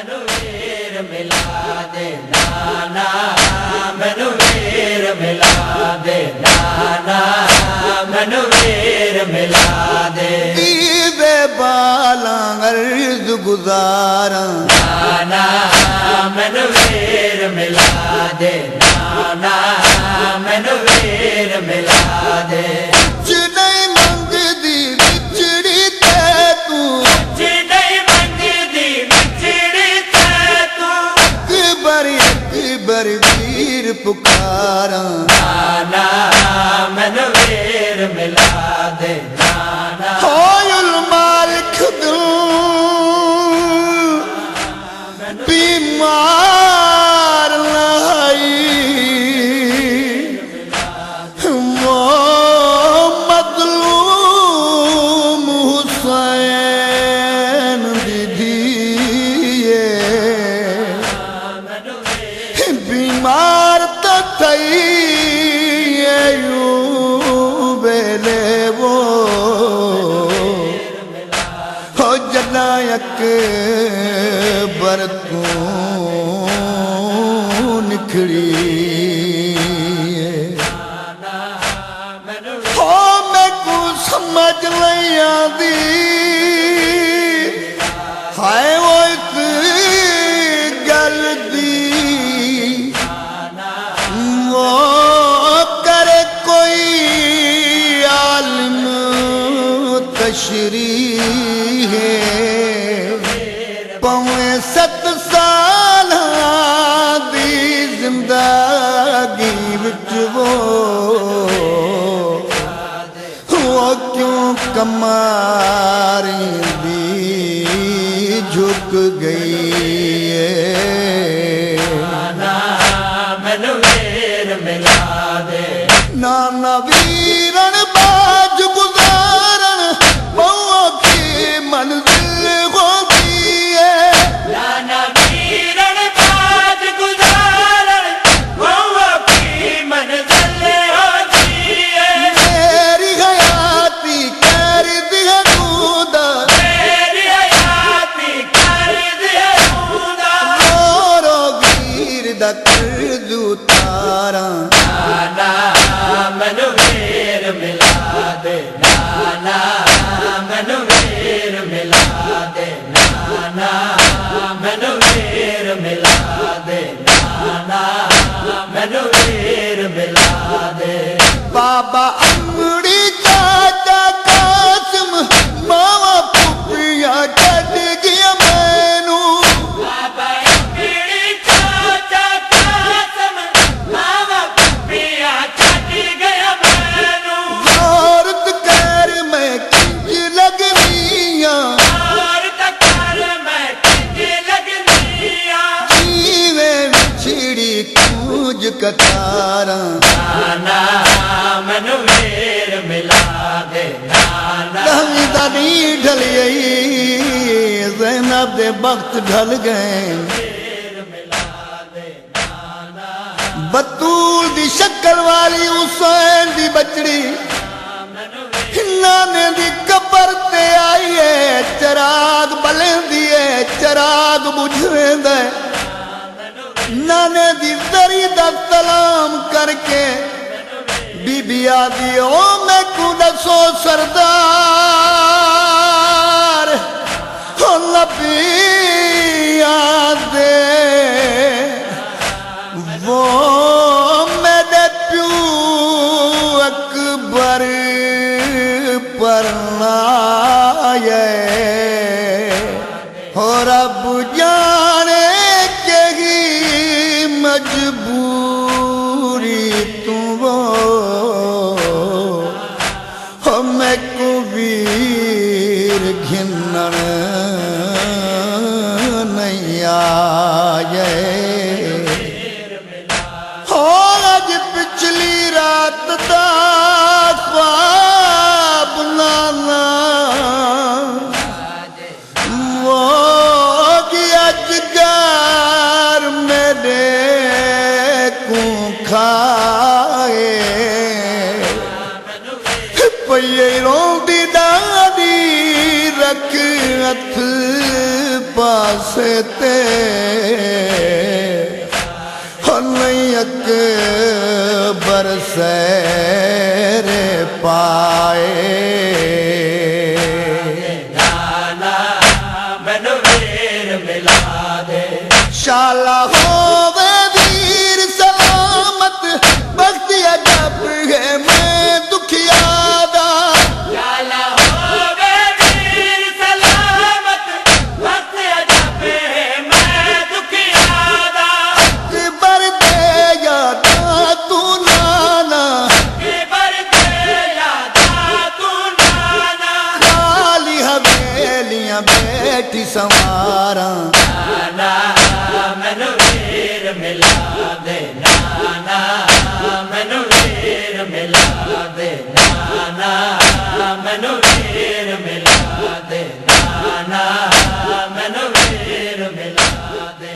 مینو ویر ملا دے نانا مینو ویر ملا دے نانا مینو ویر ملا دے دیوے بالاں عرض گزاراں نانا مینو ویر ملا دے نانا مینو ویر ملا دے نہیں منگدی بچڑی تے تو اکبر ویر پکاراں نانا مینو ویر ملا دے نانا ہوئے المالک دل بیمار لائی مظلوم حسین دی دیئے بیمار تو تھئی ایوب لے وہ ہو جنا اکبر تو نکھڑی ہو میں کو سمجھ لئی آدھی ہائے وہ ایک گل دی وہ کرے کوئی عالم تشریح پویں 7 سال دی زندگی وچ وہ کیوں کماری دی جھک گئی نانا مینو ویر ملا دے نانا ویرن باج گزارن بہو کی منزل ہوتی ہے نانا ویرن باج گزارن بہو کی منزل ہوتی ہے میری حیاتی کر دیا خدا میری حیاتی کر دے خدا رو ویر دا قرض اتاراں نانا مینو ویر ملا دے نانا مینو ویر ملا دے نانا مینو ویر ملا دے نانا مینو ویر ملا دے بابا امڑی چاچا قاسم ماما پھپھیاں چھڈ گیا مینوں بابا امڑی چاچا قاسم ماما پھپھیاں چھڈ گیا مینوں عورت کر میں کنج لگنیاں اور تکر میں کنج لگنیاں جیویں وچھڑی کونج کتاراں نانا مینو ویر ملا دے نانا لہمی دا نہیں ڈھلی زینب دے وقت ڈھل گئے ویر ملا دے نانا بطول دی شکل والی حسین دی بچڑی نانے دی قبر تے آئی ہے چراغ بلیں دیئے چراغ بجھویں دے نانے دی ذری دا سلام کر کے بی بی آدھی او میں کو دسو سردار او نبی آدھے وہ میرے پیو اکبر پرنائے ہو رب جانے کہ ہی مجبوری تو وہ ہو میں کو ویر گھنن نہیں آئے آج پچھلی رات دا خواب نانا وہ گیا جگر میرے پاسے تے نہیں اکبر سیر پائے نانا مینوں ویر ملا دے شالا ہووے ویر سلامت بخت عجب ہے میں دکھیا دا شالا ہووے ویر سلامت وقت عجب ہے میں دکھیا دا اکبر دے یادا تو نانا اکبر دے یادا تو نانا خالی حویلیاں بیٹھی سنواراں نانا مینوں ویر ملا دے نانا مینوں ویر ملا دے نانا مینوں ویر ملا دے نانا مینوں ویر ملا دے